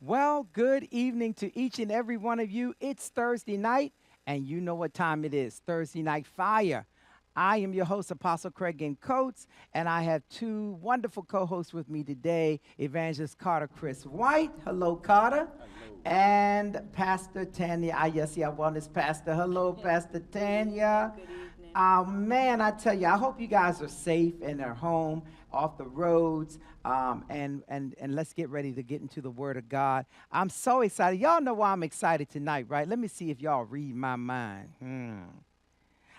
Well, good evening to each and every one of you. It's Thursday night, and you know what time it is Thursday Night Fire. I am your host, Apostle Craig N. Coates, and I have two wonderful co hosts with me today Evangelist Carter Chris White. Hello, Carter. And Pastor Tanya. Yes, yeah, wellness pastor. Hello, Pastor Tanya. Good evening. Man, I tell you, I hope you guys are safe and are home, off the roads, and let's get ready to get into the Word of God. I'm so excited. Y'all know why I'm excited tonight, right? Let me see if y'all read my mind.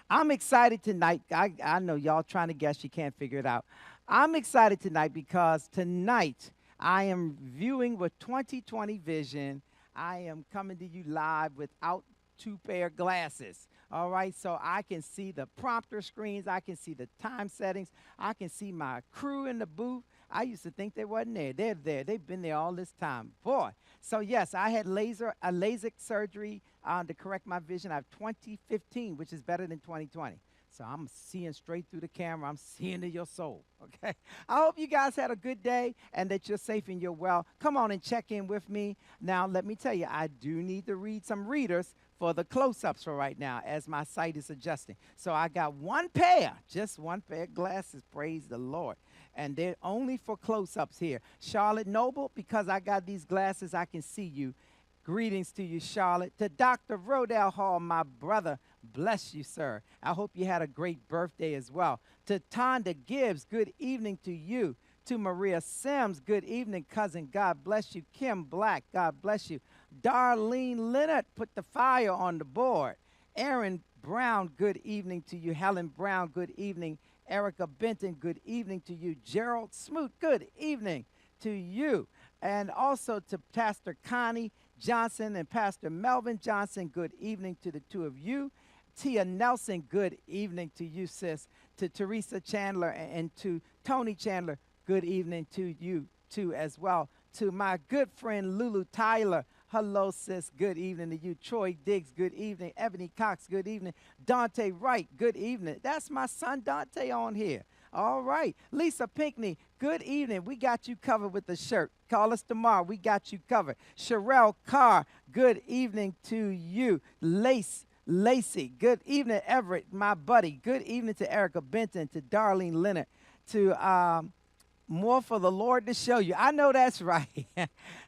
I'm excited tonight. I know y'all trying to guess, you can't figure it out. I'm excited tonight because tonight I am viewing with 2020 vision. I am coming to you live without two pair of glasses. All right, so I can see the prompter screens, I can see the time settings, I can see my crew in the booth. I used to think they wasn't there. They're there. They've been there all this time. Boy. So yes, I had a LASIK surgery to correct my vision. I have 2015, which is better than 2020. So I'm seeing straight through the camera. I'm seeing to your soul. Okay. I hope you guys had a good day and that you're safe and you're well. Come on and check in with me. Now, let me tell you, I do need to read some readers for the close-ups for right now as my sight is adjusting. So I got just one pair of glasses, praise the Lord. And they're only for close-ups here. Charlotte Noble, because I got these glasses, I can see you. Greetings to you, Charlotte. To Dr. Rodell Hall, my brother, bless you, sir. I hope you had a great birthday as well. To Tonda Gibbs, good evening to you. To Maria Sims, good evening, cousin. God bless you. Kim Black, God bless you. Darlene Leonard, put the fire on the board. Aaron Brown, good evening to you. Helen Brown, good evening. Erica Benton, good evening to you. Gerald Smoot, good evening to you. And also to Pastor Connie Johnson and Pastor Melvin Johnson, good evening to the two of you. Tia Nelson, good evening to you, sis. To Teresa Chandler and to Tony Chandler, good evening to you, too, as well. To my good friend Lulu Tyler, hello, sis, good evening to you. Troy Diggs, good evening. Ebony Cox, good evening. Dante Wright, good evening. That's my son Dante on here. All right. Lisa Pinckney, good evening. We got you covered with the shirt. Call us tomorrow. We got you covered. Sherelle Carr, good evening to you. Lacey, good evening. Everett, my buddy. Good evening to Erica Benton, to Darlene Leonard, to more for the Lord to show you. I know that's right.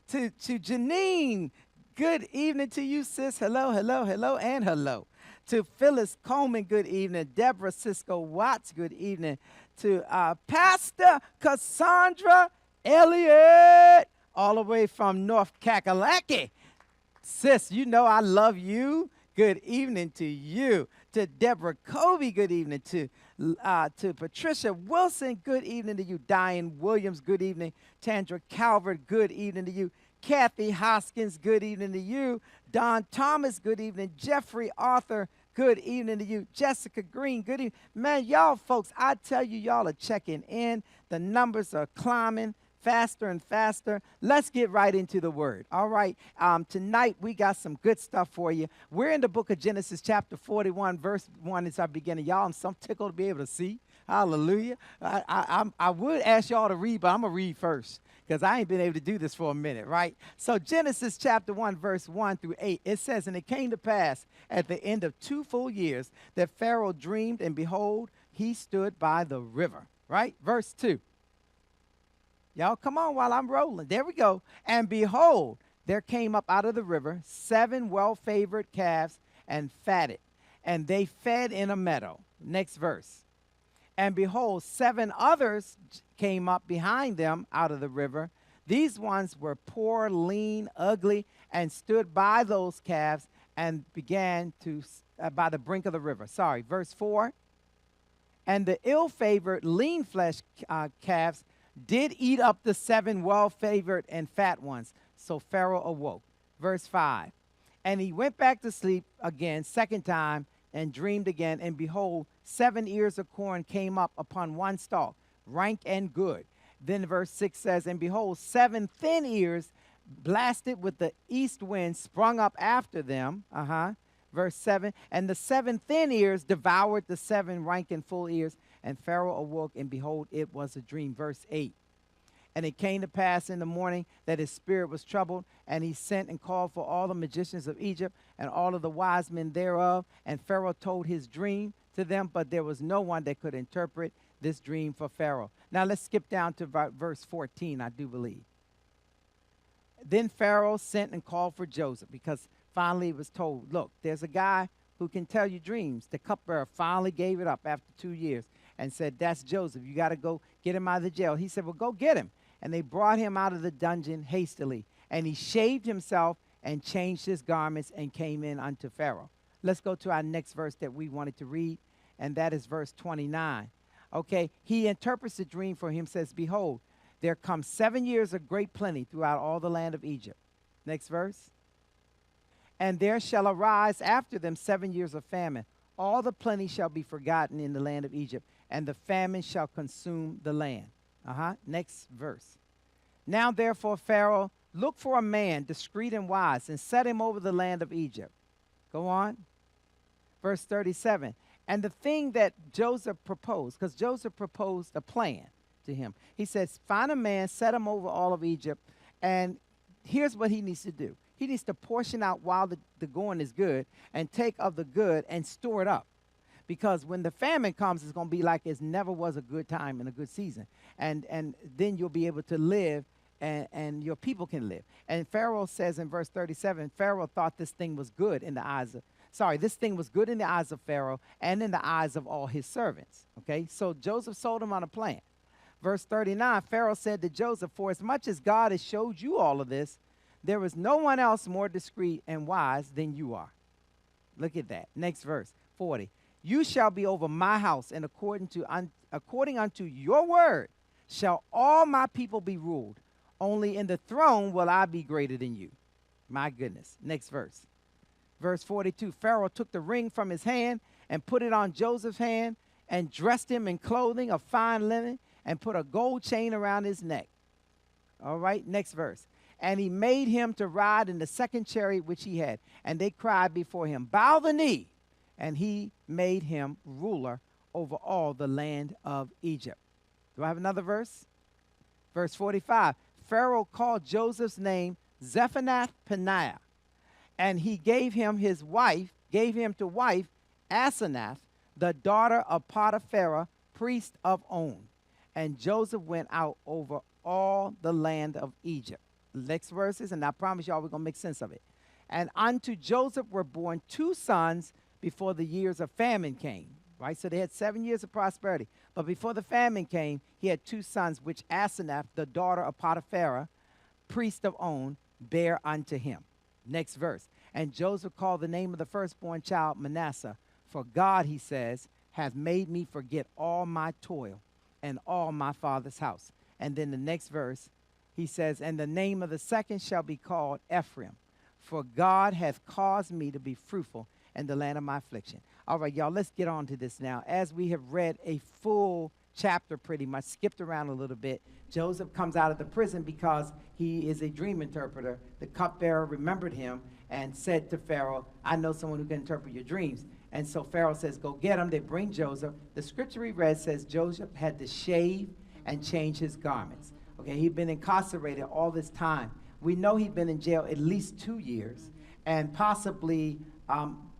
to Janine, good evening to you, sis. Hello, hello, hello, and hello. To Phyllis Coleman, good evening. Deborah Cisco Watts, good evening. To Pastor Cassandra Elliott, all the way from North Kakalaki. Sis, you know I love you. Good evening to you. To Deborah Covey, good evening. To Patricia Wilson, good evening to you. Diane Williams, good evening. Tandra Calvert, good evening to you. Kathy Hoskins, good evening to you. Don Thomas, good evening. Jeffrey Arthur, good evening to you. Jessica Green, good evening. Man, y'all folks, I tell you, y'all are checking in. The numbers are climbing faster and faster. Let's get right into the word. All right. Tonight, we got some good stuff for you. We're in the book of Genesis, chapter 41, verse 1 is our beginning. Y'all, I'm so tickled to be able to see. Hallelujah. I would ask y'all to read, but I'm going to read first because I ain't been able to do this for a minute, right? So Genesis chapter 1, verse 1 through 8, it says, "And it came to pass at the end of 2 full years that Pharaoh dreamed, and behold, he stood by the river," right? Verse 2. Y'all, come on while I'm rolling. There we go. "And behold, there came up out of the river 7 well-favored calves and fatted, and they fed in a meadow." Next verse. "And behold, 7 others came up behind them out of the river. These ones were poor, lean, ugly, and stood by those calves and began to, by the brink of the river." Sorry, verse 4. "And the ill-favored, lean-fleshed calves did eat up the 7 well-favored and fat ones. So Pharaoh awoke." Verse 5. "And he went back to sleep again, second time, and dreamed again. And behold, 7 ears of corn came up upon one stalk, rank and good." Then verse 6 says, "And behold, 7 thin ears, blasted with the east wind, sprung up after them." Verse 7, "And the 7 thin ears devoured the 7 rank and full ears. And Pharaoh awoke, and behold, it was a dream." Verse 8. And it came to pass in the morning that his spirit was troubled, and he sent and called for all the magicians of Egypt and all of the wise men thereof. And Pharaoh told his dream to them, but there was no one that could interpret this dream for Pharaoh. Now let's skip down to verse 14, I do believe. Then Pharaoh sent and called for Joseph, because finally it was told, look, there's a guy who can tell you dreams. The cupbearer finally gave it up after 2 years and said, that's Joseph. You got to go get him out of the jail. He said, well, go get him. And they brought him out of the dungeon hastily. And he shaved himself and changed his garments and came in unto Pharaoh. Let's go to our next verse that we wanted to read, and that is verse 29. Okay, he interprets the dream for him, says, behold, there come 7 years of great plenty throughout all the land of Egypt. Next verse. And there shall arise after them 7 years of famine. All the plenty shall be forgotten in the land of Egypt, and the famine shall consume the land. Next verse. Now therefore, Pharaoh, look for a man discreet and wise, and set him over the land of Egypt. Go on. Verse 37. And the thing that Joseph proposed, because Joseph proposed a plan to him. He says, find a man, set him over all of Egypt, and here's what he needs to do. He needs to portion out while the going is good and take of the good and store it up. Because when the famine comes, it's going to be like it never was a good time and a good season. And then you'll be able to live and your people can live. And Pharaoh says in verse 37, Pharaoh thought this thing was good in the eyes of, this thing was good in the eyes of Pharaoh and in the eyes of all his servants. Okay, so Joseph sold him on a plan. Verse 39, Pharaoh said to Joseph, for as much as God has showed you all of this, there is no one else more discreet and wise than you are. Look at that. Next verse, 40. You shall be over my house, and according unto your word shall all my people be ruled. Only in the throne will I be greater than you. My goodness. Next verse. Verse 42. Pharaoh took the ring from his hand and put it on Joseph's hand and dressed him in clothing of fine linen and put a gold chain around his neck. All right, next verse. And he made him to ride in the second chariot which he had. And they cried before him, bow the knee. And he made him ruler over all the land of Egypt. Do I have another verse? Verse 45. Pharaoh called Joseph's name Zephanath-Paneah. And he gave him to wife Asenath, the daughter of Potiphar, priest of On. And Joseph went out over all the land of Egypt. Next verses, and I promise y'all we're going to make sense of it. And unto Joseph were born 2 sons before the years of famine came. Right? So they had 7 years of prosperity. But before the famine came, he had 2 sons, which Asenath, the daughter of Potiphar, priest of On, bare unto him. Next verse. And Joseph called the name of the firstborn child Manasseh. For God, he says, hath made me forget all my toil and all my father's house. And then the next verse, he says, and the name of the second shall be called Ephraim. For God hath caused me to be fruitful in the land of my affliction. All right, y'all, let's get on to this now. As we have read a full chapter pretty much, skipped around a little bit, Joseph comes out of the prison because he is a dream interpreter. The cupbearer remembered him and said to Pharaoh, I know someone who can interpret your dreams. And so Pharaoh says, go get him. They bring Joseph. The scripture we read says Joseph had to shave and change his garments. Okay, he'd been incarcerated all this time. We know he'd been in jail at least 2 years and possibly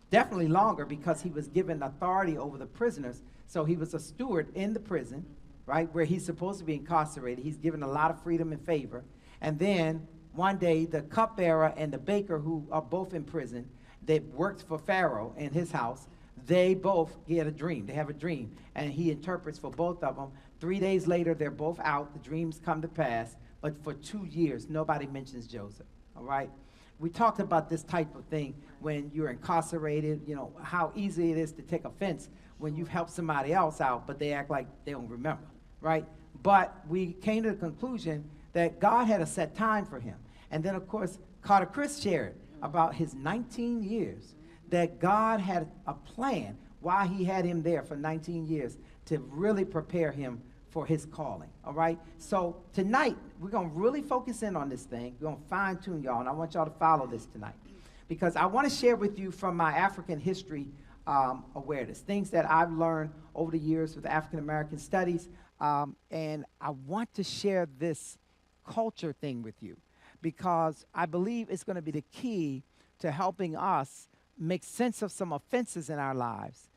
definitely longer because he was given authority over the prisoners. So he was a steward in the prison, right, where he's supposed to be incarcerated. He's given a lot of freedom and favor. And then one day the cupbearer and the baker, who are both in prison, they worked for Pharaoh in his house. They both get a dream. They have a dream. And he interprets for both of them. 3 days later, they're both out. The dreams come to pass. But for 2 years, nobody mentions Joseph, all right? We talked about this type of thing when you're incarcerated, you know, how easy it is to take offense when you've helped somebody else out, but they act like they don't remember, right? But we came to the conclusion that God had a set time for him. And then, of course, Carter Chris shared about his 19 years, that God had a plan why he had him there for 19 years to really prepare him for his calling, all right? So tonight, we're going to really focus in on this thing. We're going to fine-tune y'all, and I want y'all to follow this tonight because I want to share with you from my African history awareness, things that I've learned over the years with African-American studies, and I want to share this culture thing with you because I believe it's going to be the key to helping us make sense of some offenses in our lives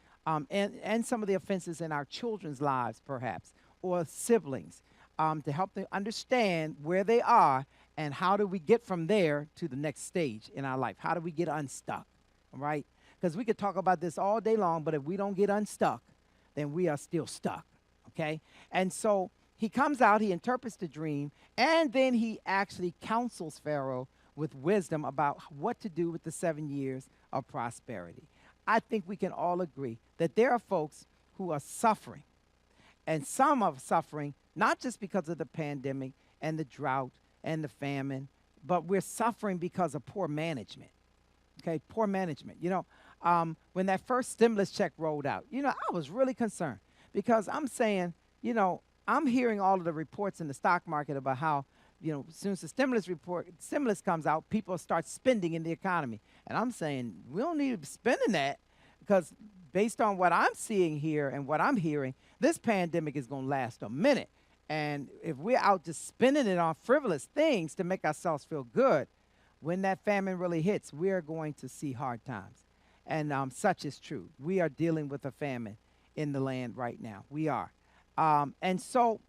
and some of the offenses in our children's lives, perhaps, or siblings, to help them understand where they are and how do we get from there to the next stage in our life. How do we get unstuck, all right? Because we could talk about this all day long, but if we don't get unstuck, then we are still stuck, okay? And so he comes out, he interprets the dream, and then he actually counsels Pharaoh with wisdom about what to do with the 7 years of prosperity. I think we can all agree that there are folks who are suffering, and some are suffering not just because of the pandemic and the drought and the famine, but we're suffering because of poor management, okay? Poor management. You know, when that first stimulus check rolled out, you know, I was really concerned because I'm saying, you know, I'm hearing all of the reports in the stock market about how, you know, as soon as the stimulus comes out, people start spending in the economy. And I'm saying we don't need to be spending that because based on what I'm seeing here and what I'm hearing, this pandemic is going to last a minute. And if we're out just spending it on frivolous things to make ourselves feel good, when that famine really hits, we're going to see hard times. And such is true. We are dealing with a famine in the land right now. We are. And so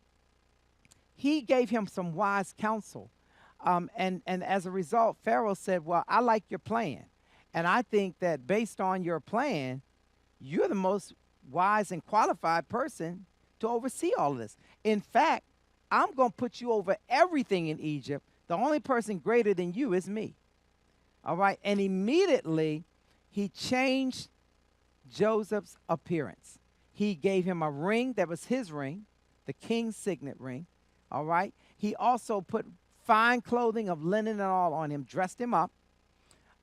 he gave him some wise counsel. And as a result, Pharaoh said, well, I like your plan. And I think that based on your plan, you're the most wise and qualified person to oversee all of this. In fact, I'm going to put you over everything in Egypt. The only person greater than you is me. All right? And immediately, he changed Joseph's appearance. He gave him a ring that was his ring, the king's signet ring. All right? He also put fine clothing of linen and all on him, dressed him up.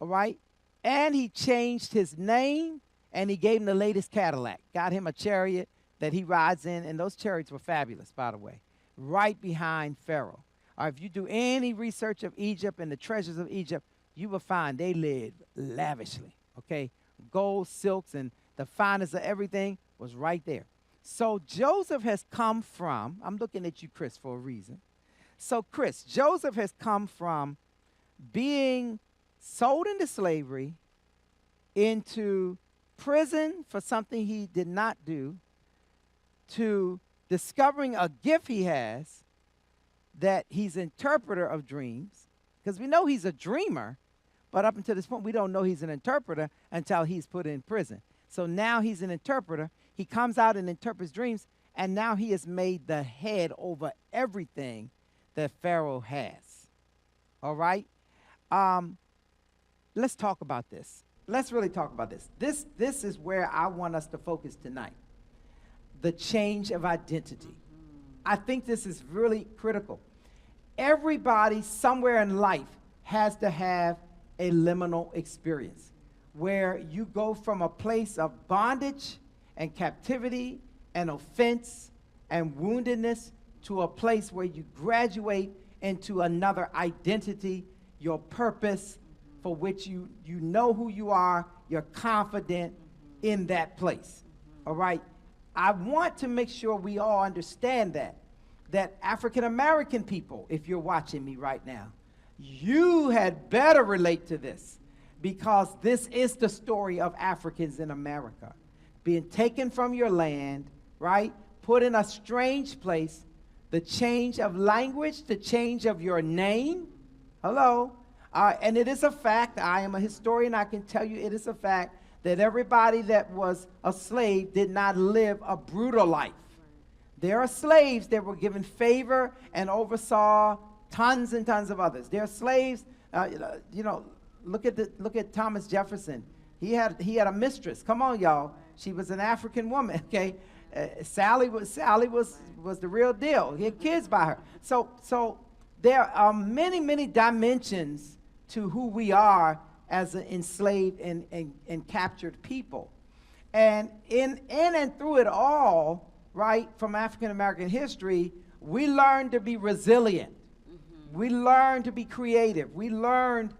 All right? And he changed his name, and he gave him the latest Cadillac. Got him a chariot that he rides in, and those chariots were fabulous, by the way, right behind Pharaoh. If you do any research of Egypt and the treasures of Egypt, you will find they lived lavishly, okay? Gold, silks, and the finest of everything was right there. So Joseph has come from, I'm looking at you, Chris, for a reason. So, Chris, Joseph has come from being sold into slavery, into prison for something he did not do, to discovering a gift he has, that he's interpreter of dreams, because we know he's a dreamer, but up until this point, we don't know he's an interpreter until he's put in prison. So now he's an interpreter. He comes out and interprets dreams, and now he is made the head over everything that Pharaoh has. All right? Let's talk about this. Let's really talk about this. This is where I want us to focus tonight. The change of identity. I think this is really critical. Everybody somewhere in life has to have a liminal experience where you go from a place of bondage and captivity and offense and woundedness to a place where you graduate into another identity, your purpose for which you know who you are, you're confident in that place. All right? I want to make sure we all understand that African American people, if you're watching me right now, you had better relate to this because this is the story of Africans in America being taken from your land, right? Put in a strange place, the change of language, the change of your name. Hello? And it is a fact, I am a historian, I can tell you it is a fact that everybody that was a slave did not live a brutal life. There are slaves that were given favor and oversaw tons and tons of others. There are slaves, you know, look at Thomas Jefferson. He had a mistress. Come on, y'all. She was an African woman, okay? Sally was the real deal. He had kids by her. So there are many, many dimensions to who we are as an enslaved and captured people. And in and through it all, right, from African American history, we learned to be resilient. Mm-hmm. We learned to be creative. We learned,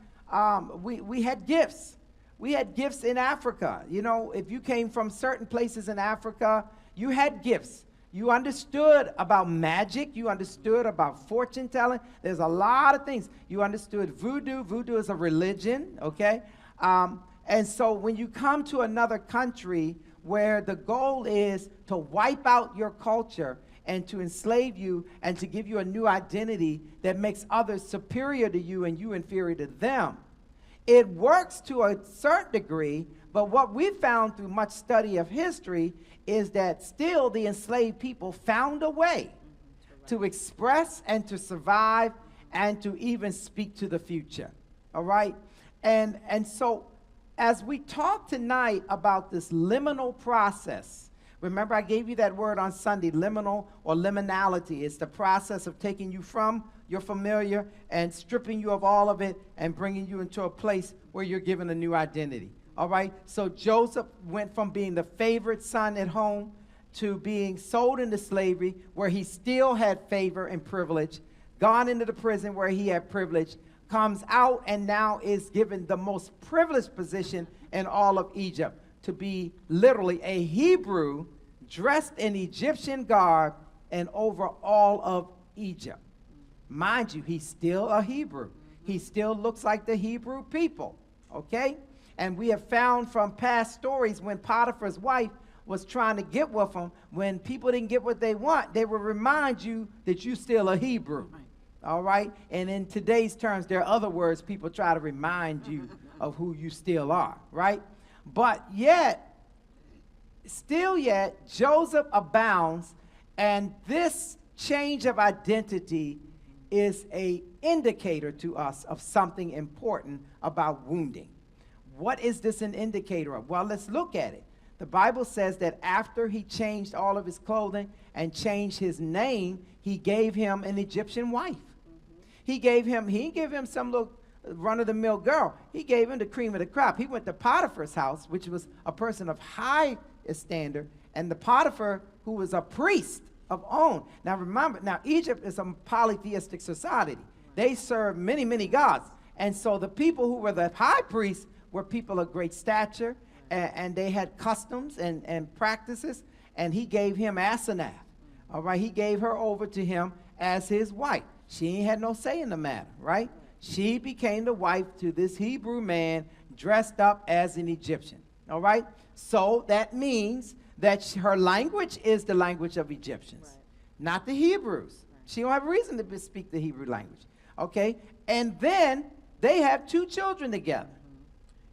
we had gifts. We had gifts in Africa. You know, if you came from certain places in Africa, you had gifts. You understood about magic. You understood about fortune telling. There's a lot of things. You understood voodoo. Voodoo is a religion, okay? And so when you come to another country where the goal is to wipe out your culture and to enslave you and to give you a new identity that makes others superior to you and you inferior to them, it works to a certain degree, but what we found through much study of history is that still the enslaved people found a way to express and to survive and to even speak to the future, all right? And so as we talk tonight about this liminal process, remember I gave you that word on Sunday, liminal or liminality. It's the process of taking you from your familiar and stripping you of all of it and bringing you into a place where you're given a new identity. All right? So Joseph went from being the favorite son at home to being sold into slavery where he still had favor and privilege, gone into the prison where he had privilege, comes out and now is given the most privileged position in all of Egypt, to be literally a Hebrew dressed in Egyptian garb and over all of Egypt. Mind you, he's still a Hebrew. He still looks like the Hebrew people, okay? And we have found from past stories when Potiphar's wife was trying to get with him, when people didn't get what they want, they will remind you that you're still a Hebrew, all right? And in today's terms, there are other words people try to remind you of who you still are, right? But yet, still yet, Joseph abounds, and this change of identity is an indicator to us of something important about wounding. What is this an indicator of? Well, let's look at it. The Bible says that after he changed all of his clothing and changed his name, he gave him an Egyptian wife. He didn't give him some little run-of-the-mill girl. He gave him the cream of the crop. He went to Potiphar's house, which was a person of high standard, and the Potiphar, who was a priest of On. Now remember, Egypt is a polytheistic society. They serve many, many gods. And so the people who were the high priests were people of great stature, and they had customs and practices, and he gave him Asenath. All right, he gave her over to him as his wife. She ain't had no say in the matter, right? She became the wife to this Hebrew man dressed up as an Egyptian, all right? So that means that her language is the language of Egyptians, not the Hebrews. She don't have a reason to speak the Hebrew language, okay? And then they have 2 children together.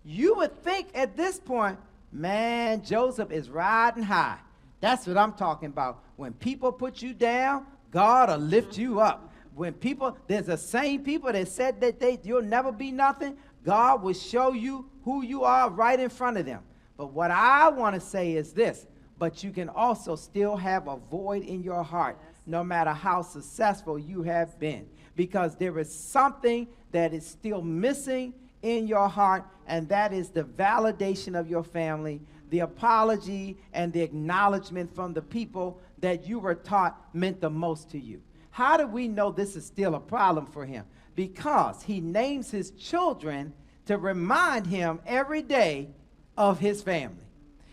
You would think at this point, man, Joseph is riding high. That's what I'm talking about. When people put you down, God will lift you up. When people, there's the same people that said that you'll never be nothing, God will show you who you are right in front of them. But what I want to say is this, but you can also still have a void in your heart, no matter how successful you have been, because there is something that is still missing in your heart, and that is the validation of your family, the apology and the acknowledgement from the people that you were taught meant the most to you. How do we know this is still a problem for him? Because he names his children to remind him every day of his family.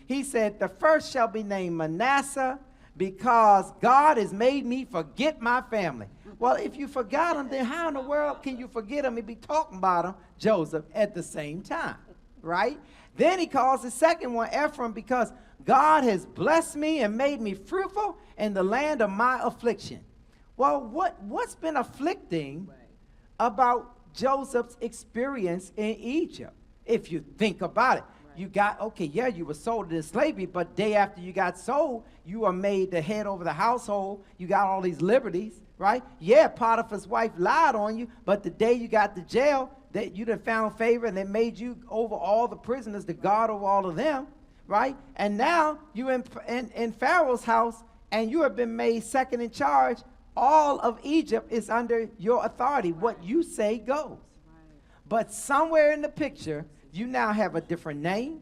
He said, the first shall be named Manasseh, because God has made me forget my family. Well, if you forgot him, then how in the world can you forget him and be talking about him, Joseph, at the same time, right? Then he calls the second one Ephraim, because God has blessed me and made me fruitful in the land of my affliction. Well, what's been afflicting about Joseph's experience in Egypt? If you think about it, you got, okay, yeah, you were sold into slavery, but day after you got sold, you were made the head over the household. You got all these liberties, right? Yeah, Potiphar's wife lied on you, but the day you got to jail, that you done found favor, and they made you over all the prisoners, the guard over all of them, right? And now you in Pharaoh's house, and you have been made second in charge. All of Egypt is under your authority. What you say goes. But somewhere in the picture, you now have a different name.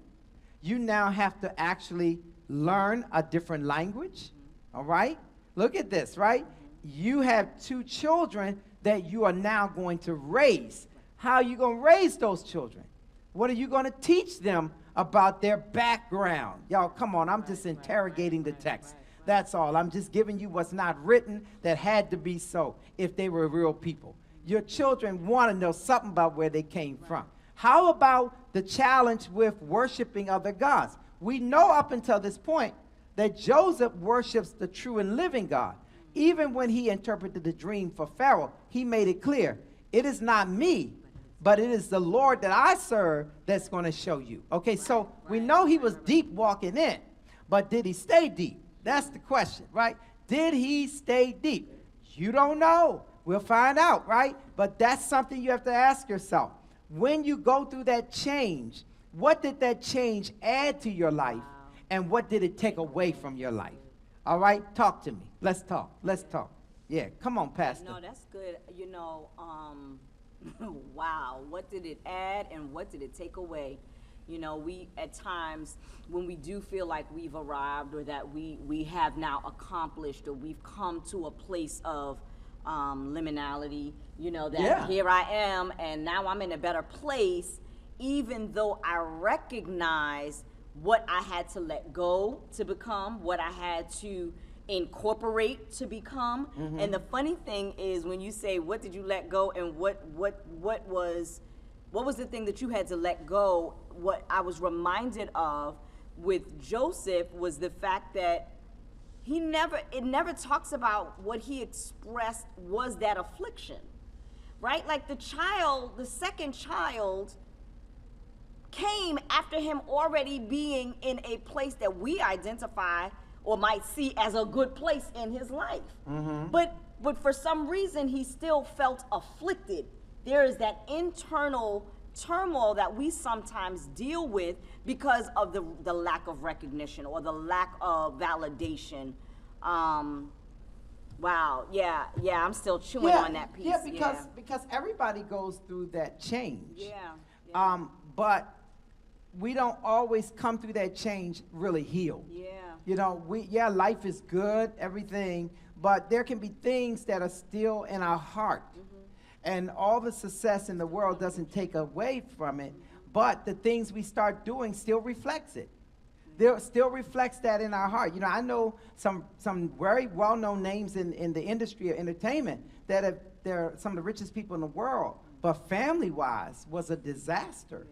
You now have to actually learn a different language. All right? Look at this, right? You have 2 children that you are now going to raise. How are you going to raise those children? What are you going to teach them about their background? Y'all, come on. I'm just interrogating the text. That's all. I'm just giving you what's not written that had to be so if they were real people. Your children want to know something about where they came from. How about the challenge with worshiping other gods? We know up until this point that Joseph worships the true and living God. Even when he interpreted the dream for Pharaoh, he made it clear, it is not me, but it is the Lord that I serve that's going to show you. Okay, so we know he was deep walking in, but did he stay deep? That's the question, right? Did he stay deep? You don't know. We'll find out, right? But that's something you have to ask yourself. When you go through that change, what did that change add to your life? And what did it take away from your life? All right? Talk to me. Let's talk. Let's talk. Yeah, come on, Pastor. No, that's good. You know, wow, what did it add and what did it take away? You know, we at times when we do feel like we've arrived or that we have now accomplished or we've come to a place of liminality, you know, that here I am and now I'm in a better place, even though I recognize what I had to let go to become, what I had to incorporate to become. And the funny thing is when you say, what did you let go and what was the thing that you had to let go? What I was reminded of with Joseph was the fact that it never talks about what he expressed was that affliction, right? Like the second child came after him already being in a place that we identify or might see as a good place in his life. But for some reason, he still felt afflicted. There is that internal turmoil that we sometimes deal with because of the lack of recognition or the lack of validation. Wow, yeah, I'm still chewing on that piece. Because everybody goes through that change. Yeah. But we don't always come through that change really healed. You know, life is good, everything, but there can be things that are still in our heart. And all the success in the world doesn't take away from it, but the things we start doing still reflects it. There still reflects that in our heart. You know, I know some very well-known names in the industry of entertainment they're some of the richest people in the world, but family-wise was a disaster.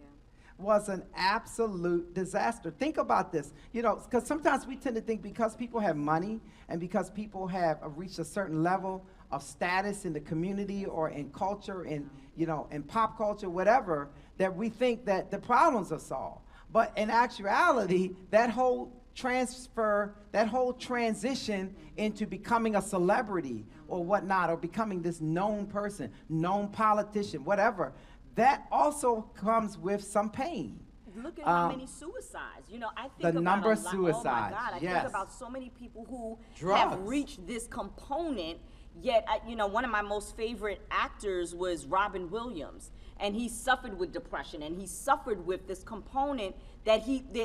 Was an absolute disaster. Think about this, you know, because sometimes we tend to think because people have money and because people have reached a certain level of status in the community or in culture, in, you know, in pop culture, whatever, that we think that the problems are solved. But in actuality, that whole transfer, that whole transition into becoming a celebrity or whatnot, or becoming this known person, known politician, whatever, that also comes with some pain. Look at how many suicides. You know, I think the about number of suicides. suicides. Oh my God, I think about so many people who Drugs. have reached this component. Yet, you know, one of my most favorite actors was Robin Williams, and he suffered with depression, and he suffered with this component that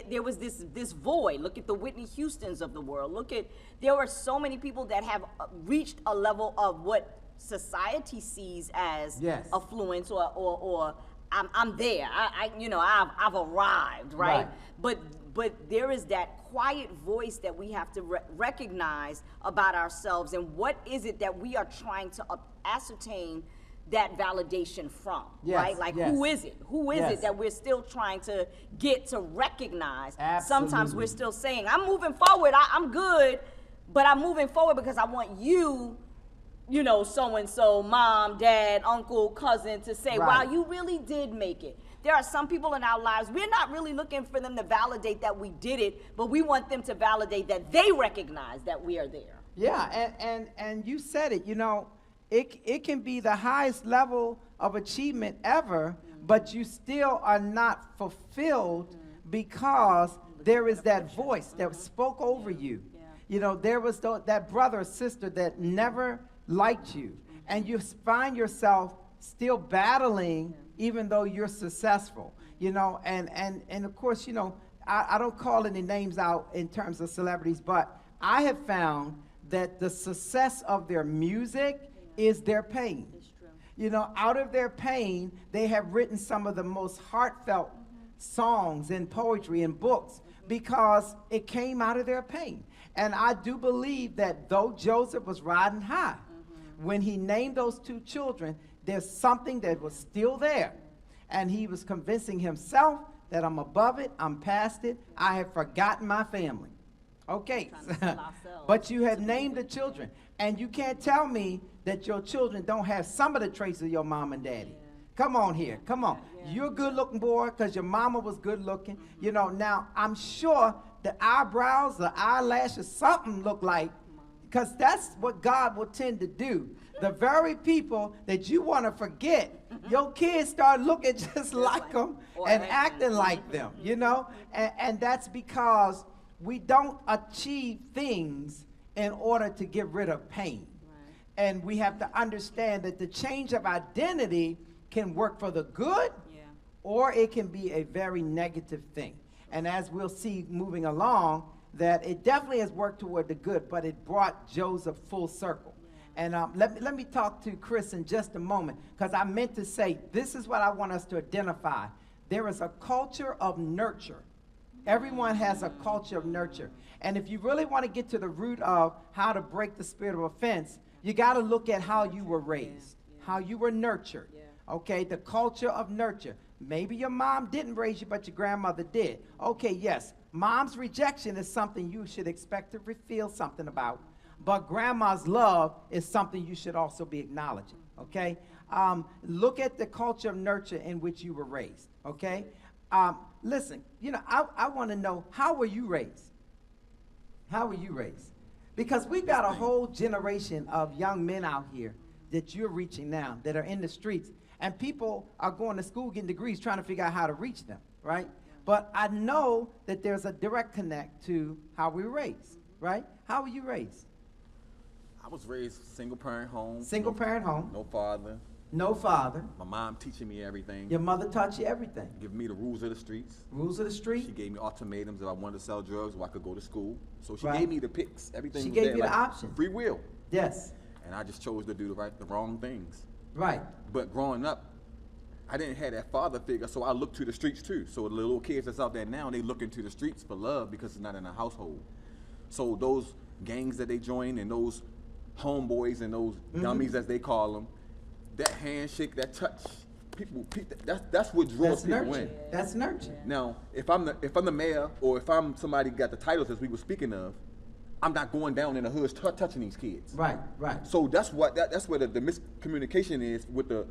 there was this void. Look at the Whitney Houstons of the world. There were so many people that have reached a level of what society sees as affluence or I'm there. I've arrived, right? But there is that quiet voice that we have to recognize about ourselves, and what is it that we are trying to ascertain that validation from, right? Like, who is it? Who is it that we're still trying to get to recognize? Absolutely. Sometimes we're still saying, I'm moving forward, I'm good, but I'm moving forward because I want you know, so-and-so, mom, dad, uncle, cousin, to say, wow, you really did make it. There are some people in our lives, we're not really looking for them to validate that we did it, but we want them to validate that they recognize that we are there. Yeah, and you said it, you know, it can be the highest level of achievement ever, but you still are not fulfilled because there is that voice that spoke over you. You know, there was that brother or sister that never liked you, and you find yourself still battling even though you're successful, you know, and of course, you know, I don't call any names out in terms of celebrities, but I have found that the success of their music is their pain. You know, out of their pain, they have written some of the most heartfelt songs and poetry and books because it came out of their pain. And I do believe that though Joseph was riding high, when he named those two children, there's something that was still there. And he was convincing himself that I'm above it, I'm past it, I have forgotten my family. Okay, but you have named the children, and you can't tell me that your children don't have some of the traits of your mom and daddy. Yeah. Come on here, come on. Yeah. You're a good-looking boy because your mama was good-looking. You know, now I'm sure the eyebrows, the eyelashes, something look like, because that's what God will tend to do. The very people that you want to forget, your kids start looking just like them and acting like them, you know? And that's because we don't achieve things in order to get rid of pain. Right. And we have to understand that the change of identity can work for the good, Yeah. or it can be a very negative thing. And as we'll see moving along, that it definitely has worked toward the good, but it brought Joseph full circle. And let me talk to Chris in just a moment, because I meant to say, this is what I want us to identify. There is a culture of nurture. Everyone has a culture of nurture. And if you really want to get to the root of how to break the spirit of offense, you got to look at how you were raised, how you were nurtured. Okay, the culture of nurture. Maybe your mom didn't raise you, but your grandmother did. Okay, yes, mom's rejection is something you should expect to feel something about. But grandma's love is something you should also be acknowledging, okay? Look at the culture of nurture in which you were raised, okay? Listen, you know, I want to know, how were you raised? How were you raised? Because we've got a whole generation of young men out here that you're reaching now that are in the streets, and people are going to school getting degrees trying to figure out how to reach them, right? But I know that there's a direct connect to how we were raised, right? How were you raised? I was raised single-parent home. Single-parent home. No father. No father. My mom teaching me everything. Your mother taught you everything. Giving me the rules of the streets. Rules of the street. She gave me ultimatums if I wanted to sell drugs or I could go to school. So she Right. gave me the picks. Everything She was gave there, you the like option. free will. Yes. And I just chose to do the wrong things. Right. But growing up, I didn't have that father figure, so I looked to the streets too. So the little kids that's out there now, they look into the streets for love because it's not in a household. So those gangs that they join and those homeboys and those dummies, as they call them, that handshake, that touch, that's what draws That's people nurture. in. That's nurture. Now, if I'm the mayor or if I'm somebody got the titles as we were speaking of, I'm not going down in the hoods touching these kids. Right. Right. So that's where the miscommunication is with the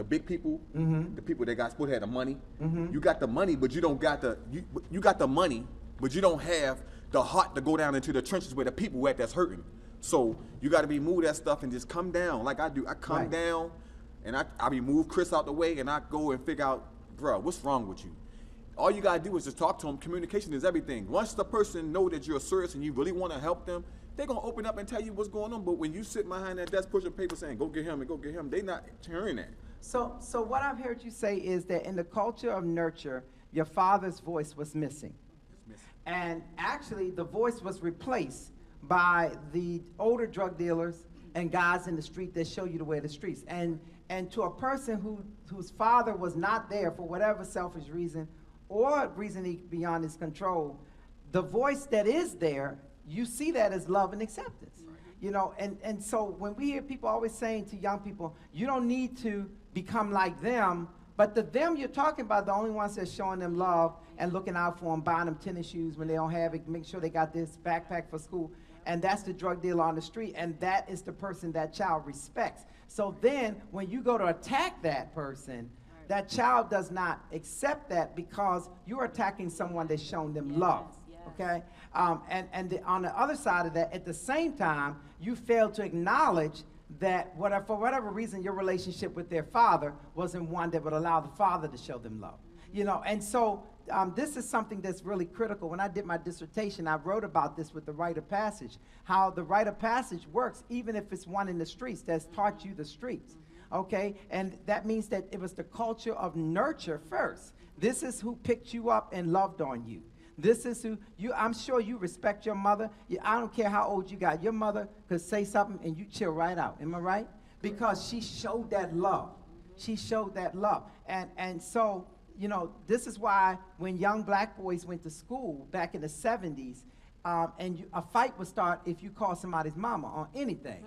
big people, the people that got supposed to have the money. You got the money, but you don't got you got the money, but you don't have the heart to go down into the trenches where the people at that's hurting. So you got to remove that stuff and just come down like I do. I come Right. down and I remove Chris out the way and I go and figure out, bro, what's wrong with you? All you got to do is just talk to them. Communication is everything. Once the person know that you're serious and you really want to help them, they're going to open up and tell you what's going on. But when you sit behind that desk pushing paper saying, go get him and go get him, they not hearing that. So what I've heard you say is that in the culture of nurture, your father's voice was missing. It's missing. And actually, the voice was replaced by the older drug dealers and guys in the street that show you the way of the streets. And to a person whose father was not there for whatever selfish reason or reason beyond his control, the voice that is there, you see that as love and acceptance. Right. You know, and so when we hear people always saying to young people, you don't need to become like them, but the them you're talking about, the only ones that's showing them love and looking out for them, buying them tennis shoes when they don't have it, make sure they got this backpack for school, and that's the drug dealer on the street, and that is the person that child respects. So then when you go to attack that person, that child does not accept that because you're attacking someone that's shown them love. Yes. Okay? On the other side of that, at the same time, you fail to acknowledge that for whatever reason, your relationship with their father wasn't one that would allow the father to show them love. You know, and so this is something that's really critical. When I did my dissertation, I wrote about this with the rite of passage, how the rite of passage works, even if it's one in the streets that's taught you the streets. Okay, and that means that it was the culture of nurture first. This is who picked you up and loved on you. This is who I'm sure you respect your mother. I don't care how old you got. Your mother could say something and you chill right out. Am I right? Because she showed that love. She showed that love. And so you know, this is why when young black boys went to school back in the 70s, a fight would start if you call somebody's mama on anything.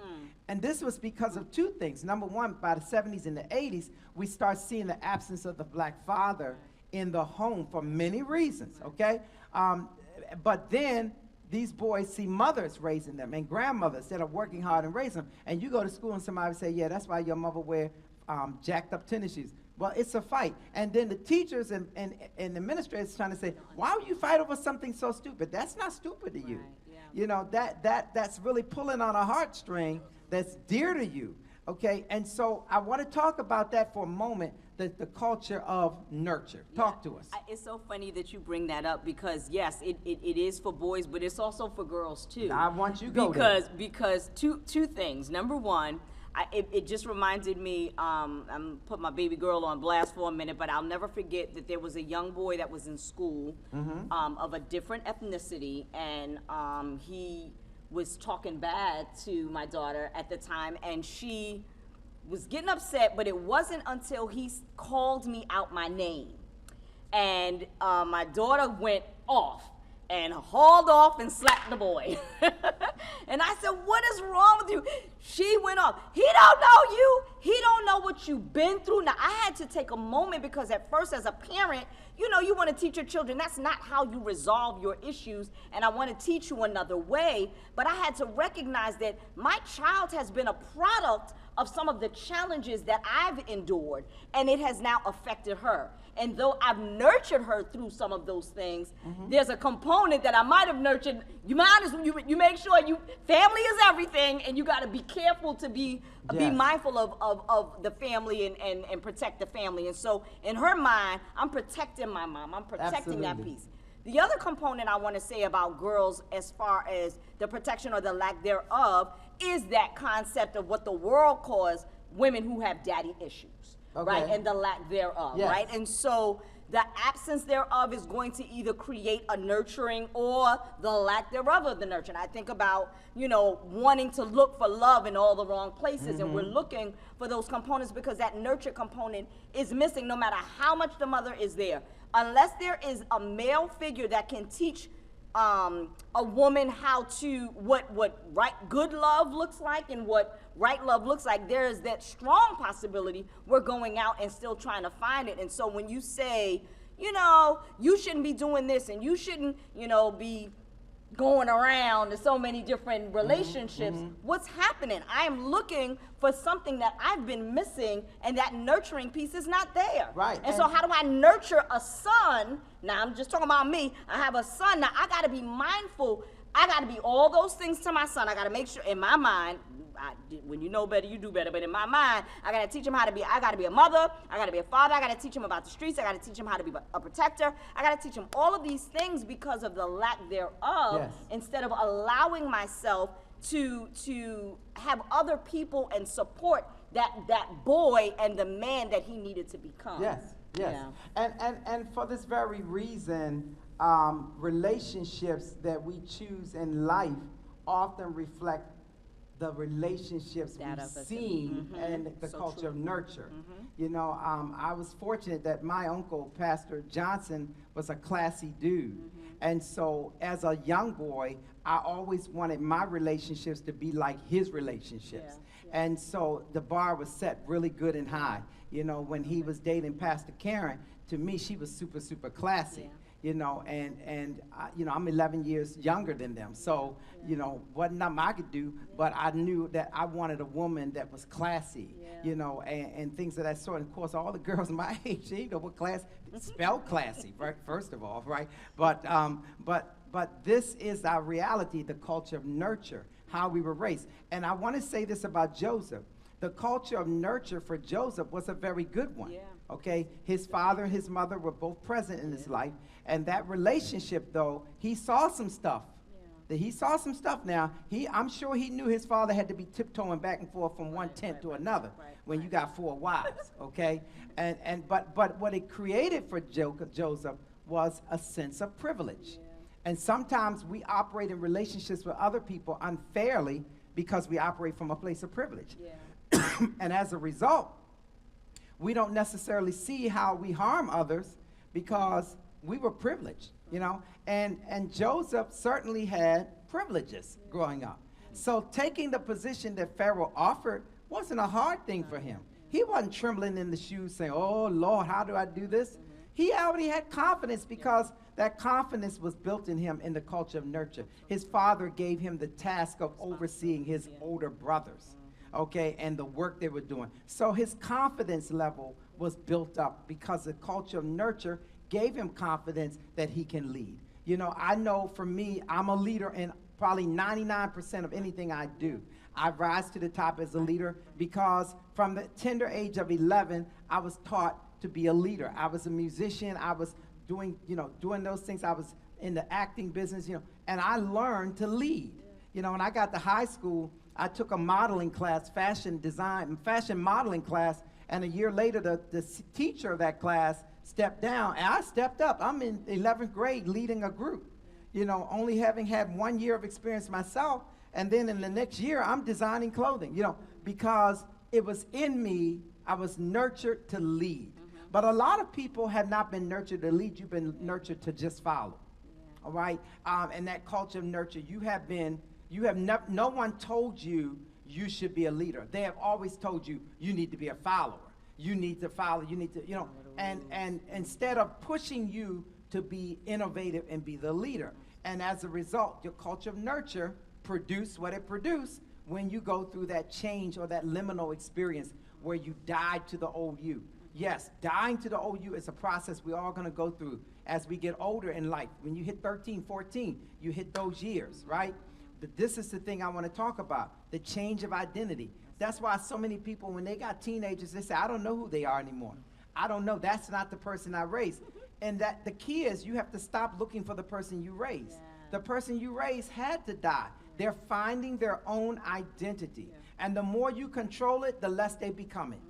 And this was because of two things. Number one, by the 70s and the 80s, we start seeing the absence of the black father in the home for many reasons, okay? But then these boys see mothers raising them and grandmothers that are working hard and raising them. And you go to school and somebody say, yeah, that's why your mother wear jacked up tennis shoes. Well, it's a fight. And then the teachers and administrators trying to say, why would you fight over something so stupid? That's not stupid to you. Right, yeah. You know, that's really pulling on a heartstring that's dear to you, okay? And so I want to talk about that for a moment, the culture of nurture. Talk to us. It's so funny that you bring that up because, yes, it is for boys, but it's also for girls, too. I want you to go there. Because two things. Number one, it just reminded me, I'm put my baby girl on blast for a minute, but I'll never forget that there was a young boy that was in school of a different ethnicity, and he was talking bad to my daughter at the time, and she was getting upset, but it wasn't until he called me out my name. And my daughter went off and hauled off and slapped the boy. And I said, what is wrong with you? She went off. He don't know you. He don't know what you've been through. Now, I had to take a moment because at first as a parent, you know, you want to teach your children that's not how you resolve your issues, and I want to teach you another way. But I had to recognize that my child has been a product of some of the challenges that I've endured, and it has now affected her. And though I've nurtured her through some of those things, there's a component that I might have nurtured. You make sure family is everything, and you got to be careful to be mindful of the family and protect the family. And so in her mind, I'm protecting my mom. I'm protecting that piece. The other component I want to say about girls as far as the protection or the lack thereof is that concept of what the world calls women who have daddy issues, right? And the lack thereof, right? And so the absence thereof is going to either create a nurturing or the lack thereof of the nurturing. I think about, you know, wanting to look for love in all the wrong places, and we're looking for those components because that nurture component is missing no matter how much the mother is there. Unless there is a male figure that can teach a woman how to, what good love looks like and what right love looks like, there is that strong possibility we're going out and still trying to find it. And so when you say, you know, you shouldn't be doing this and you shouldn't, you know, be going around to so many different relationships, what's happening? I am looking for something that I've been missing, and that nurturing piece is not there. Right. And so how do I nurture a son? Now, I'm just talking about me. I have a son. Now, I got to be mindful. I got to be all those things to my son. I got to make sure in my mind, when you know better, you do better. But in my mind, I got to teach him how to be, I got to be a mother. I got to be a father. I got to teach him about the streets. I got to teach him how to be a protector. I got to teach him all of these things because of the lack thereof, instead of allowing myself to have other people and support that boy and the man that he needed to become. Yes. Yeah. And for this very reason, relationships that we choose in life often reflect the relationships we've seen in the culture of nurture. You know, I was fortunate that my uncle, Pastor Johnson, was a classy dude. And so as a young boy, I always wanted my relationships to be like his relationships. And so the bar was set really good and high. You know, when he was dating Pastor Karen, to me, she was super, super classy. You know, and you know, I'm 11 years younger than them. So, you know, wasn't nothing I could do, but I knew that I wanted a woman that was classy, you know, and things of that sort. And of course, all the girls my age, they know what class, spell classy, right, first of all, right? But this is our reality, the culture of nurture, how we were raised. And I want to say this about Joseph. The culture of nurture for Joseph was a very good one. Okay, his father and his mother were both present in his life, and that relationship, though, he saw some stuff. He saw some stuff. Now, I'm sure he knew his father had to be tiptoeing back and forth from one tent to another when you got 4 wives. Okay, but what it created for Joseph was a sense of privilege, and sometimes we operate in relationships with other people unfairly because we operate from a place of privilege, and as a result, we don't necessarily see how we harm others because we were privileged, and Joseph certainly had privileges growing up. So taking the position that Pharaoh offered wasn't a hard thing for him. He wasn't trembling in the shoes saying, oh, Lord, how do I do this? He already had confidence because that confidence was built in him in the culture of nurture. His father gave him the task of overseeing his older brothers, okay, and the work they were doing. So his confidence level was built up because the culture of nurture gave him confidence that he can lead. I know for me, I'm a leader in probably 99% of anything I do. I rise to the top as a leader because from the tender age of 11, I was taught to be a leader. I was a musician. I was doing those things. I was in the acting business, and I learned to lead. When I got to high school, I took a modeling class, fashion modeling class, and a year later, the teacher of that class stepped down, and I stepped up. I'm in 11th grade leading a group, only having had 1 year of experience myself, and then in the next year, I'm designing clothing, because it was in me. I was nurtured to lead. But a lot of people have not been nurtured to lead. You've been nurtured to just follow, all right? And that culture of nurture, no one told you you should be a leader. They have always told you you need to be a follower. You need to follow. You need to, and instead of pushing you to be innovative and be the leader. And as a result, your culture of nurture produced what it produced when you go through that change or that liminal experience where you died to the old you. Yes, dying to the old you is a process we're all going to go through as we get older in life. When you hit 13, 14, you hit those years, right? But this is the thing I want to talk about, the change of identity. That's why so many people, when they got teenagers, they say, I don't know who they are anymore. I don't know. That's not the person I raised. And that the key is you have to stop looking for the person you raised. The person you raised had to die. They're finding their own identity. And the more you control it, the less they become it.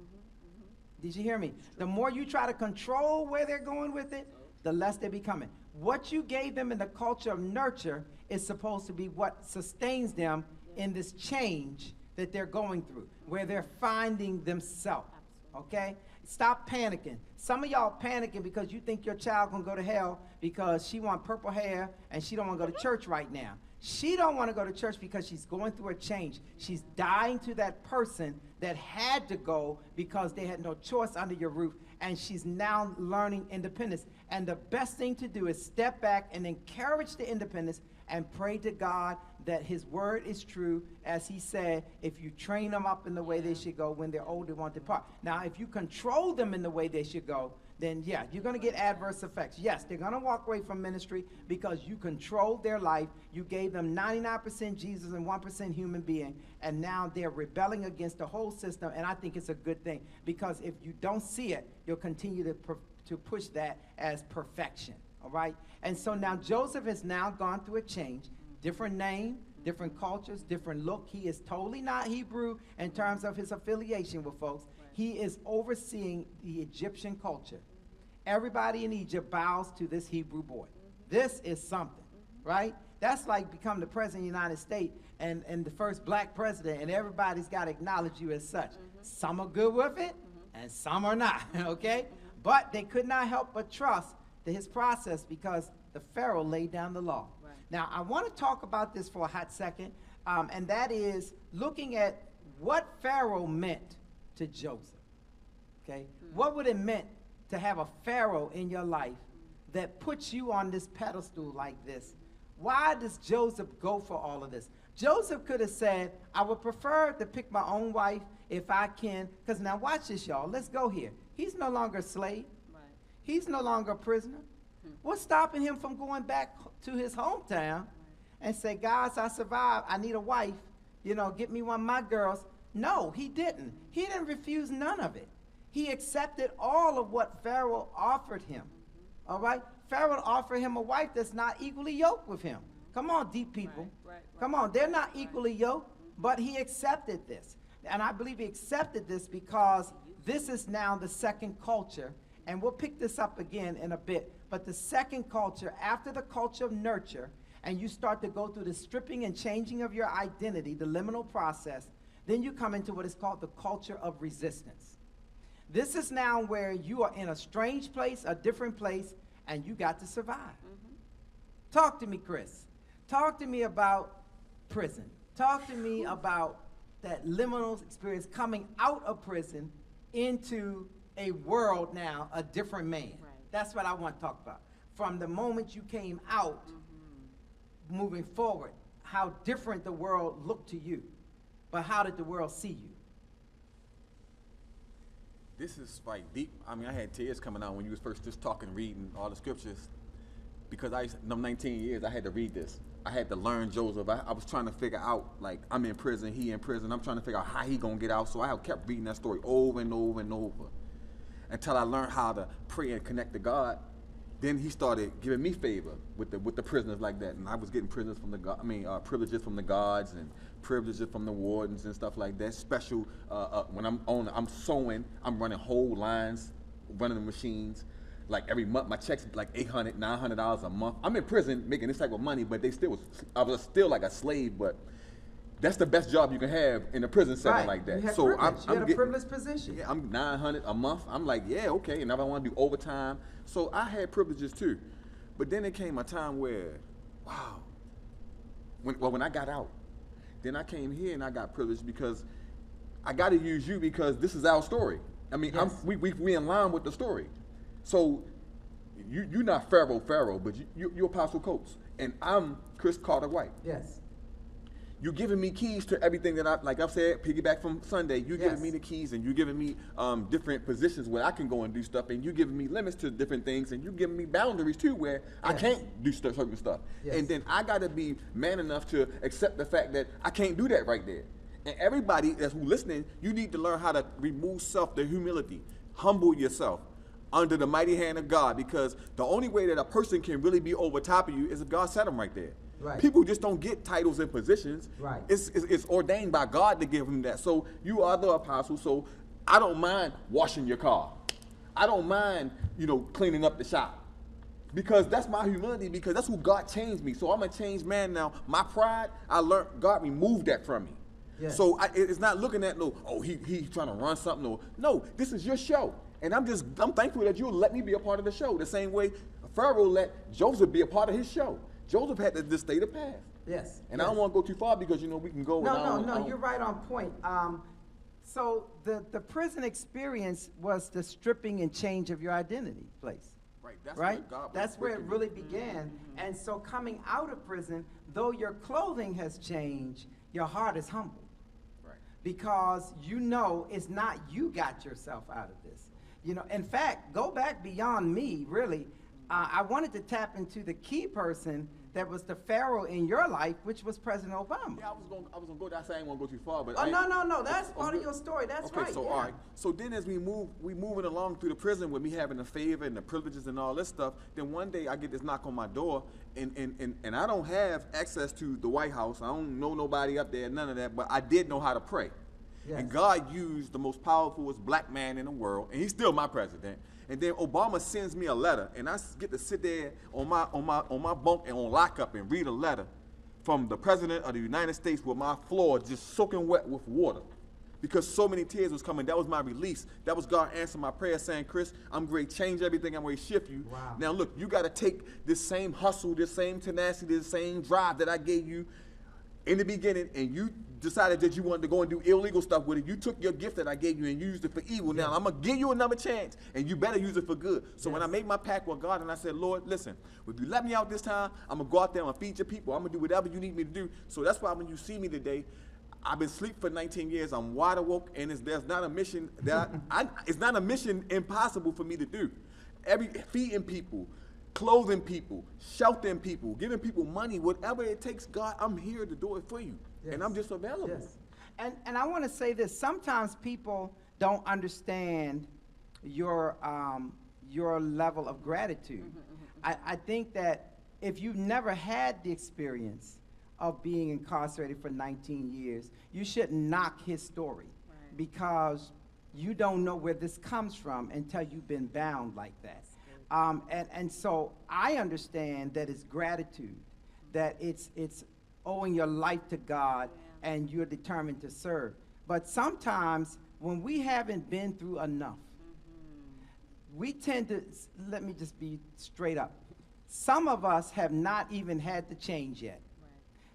Did you hear me? The more you try to control where they're going with it, the less they become it. What you gave them in the culture of nurture is supposed to be what sustains them in this change that they're going through, where they're finding themselves, okay? Stop panicking. Some of y'all panicking because you think your child gonna go to hell because she want purple hair and she don't wanna go to church right now. She don't want to go to church because she's going through a change. She's dying to that person that had to go because they had no choice under your roof, and she's now learning independence. And the best thing to do is step back and encourage the independence and pray to God that his word is true. As he said, if you train them up in the way they should go, when they're old, they won't depart. Now, if you control them in the way they should go, then yeah, you're going to get adverse effects. Yes, they're going to walk away from ministry because you controlled their life. You gave them 99% Jesus and 1% human being, and now they're rebelling against the whole system, and I think it's a good thing because if you don't see it, you'll continue to push that as perfection, all right? And so now Joseph has now gone through a change, different name, different cultures, different look. He is totally not Hebrew in terms of his affiliation with folks. He is overseeing the Egyptian culture. Everybody in Egypt bows to this Hebrew boy. This is something, right? That's like becoming the president of the United States and the first black president, and everybody's got to acknowledge you as such. Some are good with it, and some are not, okay? But they could not help but trust his process because the Pharaoh laid down the law. Right. Now, I want to talk about this for a hot second, and that is looking at what Pharaoh meant to Joseph, okay? What would it meant to have a Pharaoh in your life that puts you on this pedestal like this? Why does Joseph go for all of this? Joseph could have said, I would prefer to pick my own wife if I can, because now watch this, y'all. Let's go here. He's no longer a slave. Right. He's no longer a prisoner. What's stopping him from going back to his hometown and say, guys, I survived. I need a wife. Get me one of my girls. No, he didn't. He didn't refuse none of it. He accepted all of what Pharaoh offered him, all right? Pharaoh offered him a wife that's not equally yoked with him. Come on, deep people. Right. Come on, they're not equally yoked, but he accepted this. And I believe he accepted this because this is now the second culture, and we'll pick this up again in a bit, but the second culture, after the culture of nurture, and you start to go through the stripping and changing of your identity, the liminal process, then you come into what is called the culture of resistance. This is now where you are in a strange place, a different place, and you got to survive. Talk to me, Chris. Talk to me about prison. Talk to me about that liminal experience coming out of prison into a world now, a different man. Right. That's what I want to talk about. From the moment you came out, moving forward, how different the world looked to you. But how did the world see you? This is like deep. I mean, I had tears coming out when you was first just talking, reading all the scriptures. Because them 19 years, I had to read this. I had to learn Joseph. I was trying to figure out, like, I'm in prison, he in prison. I'm trying to figure out how he gonna get out. So I kept reading that story over and over and over until I learned how to pray and connect to God. Then he started giving me favor with the prisoners like that, and I was getting prisoners from privileges from the guards and privileges from the wardens and stuff like that. Special when I'm sewing, I'm running whole lines, running the machines. Like every month, my checks like $800, $900 a month. I'm in prison making this type of money, but I was still like a slave. But that's the best job you can have in a prison setting like that. You had So privilege. You had a privileged position. Yeah, I'm $900 a month. I'm like, yeah, okay. And if I want to do overtime, so I had privileges too. But then there came a time where, wow. When I got out, then I came here and I got privileged because I got to use you because this is our story. I mean, Yes. we in line with the story. So you're not Pharaoh, but you're Apostle Coates, and I'm Chris Carter White. Yes. You're giving me keys to everything that like I've said, piggyback from Sunday. You're Yes. giving me the keys, and you're giving me different positions where I can go and do stuff, and you're giving me limits to different things, and you're giving me boundaries too where I Yes. can't do certain stuff. Yes. And then I got to be man enough to accept the fact that I can't do that right there. And everybody that's listening, you need to learn how to remove the humility, humble yourself under the mighty hand of God, because the only way that a person can really be over top of you is if God set them right there. Right. People just don't get titles and positions. Right. It's ordained by God to give them that. So you are the apostle, so I don't mind washing your car. I don't mind, cleaning up the shop. Because that's my humility, because that's who God changed me. So I'm a changed man now. My pride, I learned, God removed that from me. Yes. So it's not looking at he's trying to run something. No, this is your show. And I'm thankful that you'll let me be a part of the show. The same way Pharaoh let Joseph be a part of his show. Joseph had to just stay the path. Yes. And I don't want to go too far because, we can go. No, you're right on point. So the prison experience was the stripping and change of your identity place. Right. That's Right? where God was That's where it working really me. began. And so coming out of prison, though your clothing has changed, your heart is humbled. Right. Because it's not you got yourself out of this. In fact, go back beyond me, really. I wanted to tap into the key person that was the Pharaoh in your life, which was President Obama. Yeah, I was gonna go. I ain't gonna go too far, but Oh, no, that's part of your story. That's okay, right. so yeah. all right. So then, as we moving along through the prison with me having the favor and the privileges and all this stuff, then one day I get this knock on my door, and I don't have access to the White House. I don't know nobody up there, none of that. But I did know how to pray. Yes. And God used the most powerful black man in the world, and he's still my president. And then Obama sends me a letter, and I get to sit there on my bunk and on lockup and read a letter from the president of the United States with my floor just soaking wet with water, because so many tears was coming. That was my release. That was God answering my prayer, saying, "Chris, I'm going to change everything. I'm going to shift you. Wow. Now look, you got to take this same hustle, this same tenacity, this same drive that I gave you in the beginning, and you decided that you wanted to go and do illegal stuff with it. You took your gift that I gave you and you used it for evil. Now I'm going to give you another chance, and you better use it for good." So when I made my pact with God and I said, "Lord, listen, if you let me out this time, I'm going to go out there, I'm going to feed your people, I'm going to do whatever you need me to do." So that's why when you see me today, I've been asleep for 19 years, I'm wide awoke, and there's not a mission that it's not a mission impossible for me to do. Feeding people, clothing people, sheltering people, giving people money, whatever it takes, God, I'm here to do it for you. Yes. And I'm just available. Yes. And I want to say this. Sometimes people don't understand your level of gratitude. I think that if you've never had the experience of being incarcerated for 19 years, you shouldn't knock his story. Right. Because you don't know where this comes from until you've been bound like that. And so I understand that it's gratitude, that it's owing your life to God, and you're determined to serve. But sometimes when we haven't been through enough, we tend to, let me just be straight up. Some of us have not even had the change yet. Right.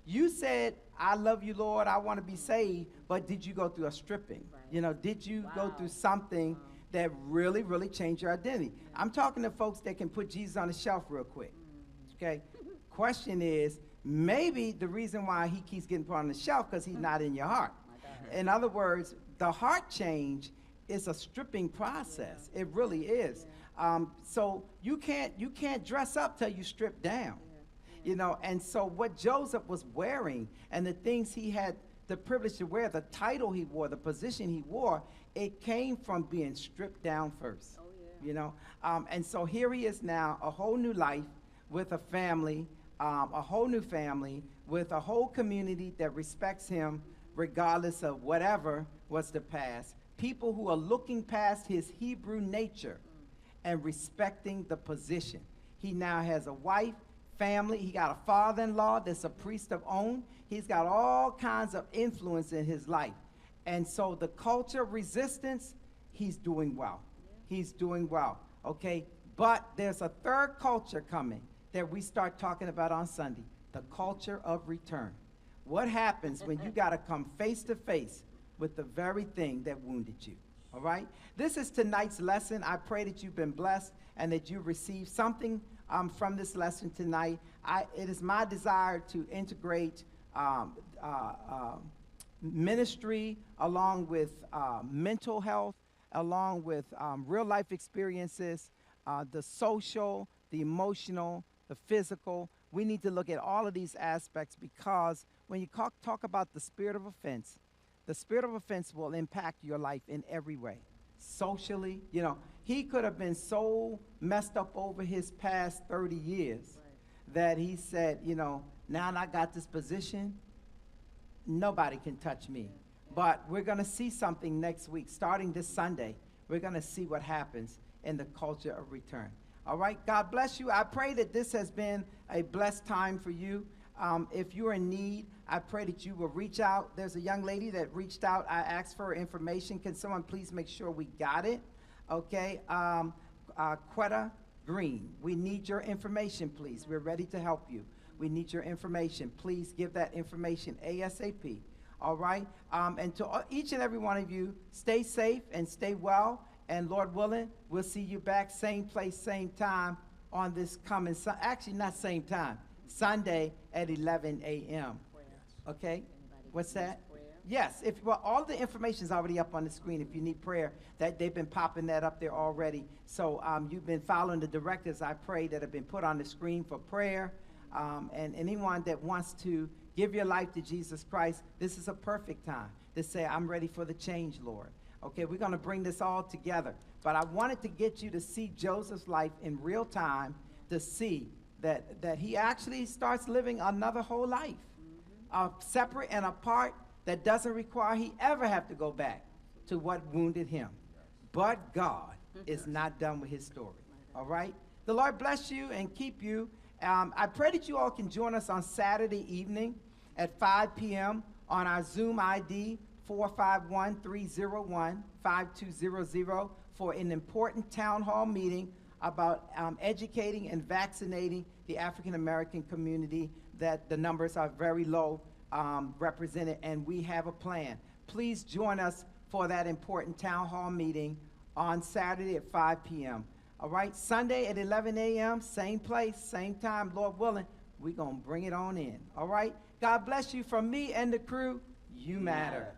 You said, I love you, Lord, I want to be saved, but did you go through a stripping? Right. You know, did you go Wow. through something Wow. that really, really changed your identity? I'm talking to folks that can put Jesus on the shelf real quick. Okay? Question is, maybe the reason why he keeps getting put on the shelf because he's not in your heart. My God. In other words, the heart change is a stripping process. It really is. So you can't dress up till you strip down. You know, and so what Joseph was wearing and the things he had the privilege to wear, the title he wore, the position he wore, it came from being stripped down first. Oh, yeah. You know, and so here he is now, a whole new life with a family, a whole new family with a whole community that respects him regardless of whatever was the past. People who are looking past his Hebrew nature and respecting the position. He now has a wife, family. He got a father-in-law that's a priest of On. He's got all kinds of influence in his life. And so the culture of resistance, he's doing well. He's doing well, okay? But there's a third culture coming that we start talking about on Sunday, the culture of return. What happens when you got to come face to face with the very thing that wounded you? All right? This is tonight's lesson. I pray that you've been blessed and that you received something from this lesson tonight. It is my desire to integrate ministry along with mental health, along with real life experiences, the social, the emotional, the physical. We need to look at all of these aspects because when you talk about the spirit of offense will impact your life in every way. Socially, you know, he could have been so messed up over his past 30 years that he said, you know, now I got this position, nobody can touch me. But we're going to see something next week. Starting this Sunday, we're going to see what happens in the culture of return. All right, God bless you. I pray that this has been a blessed time for you. If you're in need, I pray that you will reach out. There's a young lady that reached out. I asked for her information. Can someone please make sure we got it? Okay, Quetta Green, we need your information, please. We're ready to help you. We need your information. Please give that information ASAP. All right? And to each and every one of you, stay safe and stay well. And Lord willing, we'll see you back same place, same time on this coming, actually not same time, Sunday at 11 a.m. Okay? What's that? Yes, well, all the information is already up on the screen if you need prayer. That they've been popping that up there already. So you've been following the directives, I pray, that have been put on the screen for prayer. And anyone that wants to give your life to Jesus Christ, this is a perfect time to say, I'm ready for the change, Lord. Okay, we're going to bring this all together. But I wanted to get you to see Joseph's life in real time, to see that he actually starts living another whole life, separate and apart, that doesn't require he ever have to go back to what wounded him. But God is not done with his story. All right? The Lord bless you and keep you. I pray that you all can join us on Saturday evening at 5 p.m. on our Zoom ID 451-301-5200 for an important town hall meeting about educating and vaccinating the African American community, that the numbers are very low represented, and we have a plan. Please join us for that important town hall meeting on Saturday at 5 p.m. All right, Sunday at 11 a.m., same place, same time, Lord willing, we're going to bring it on in. All right, God bless you. From me and the crew, you matter.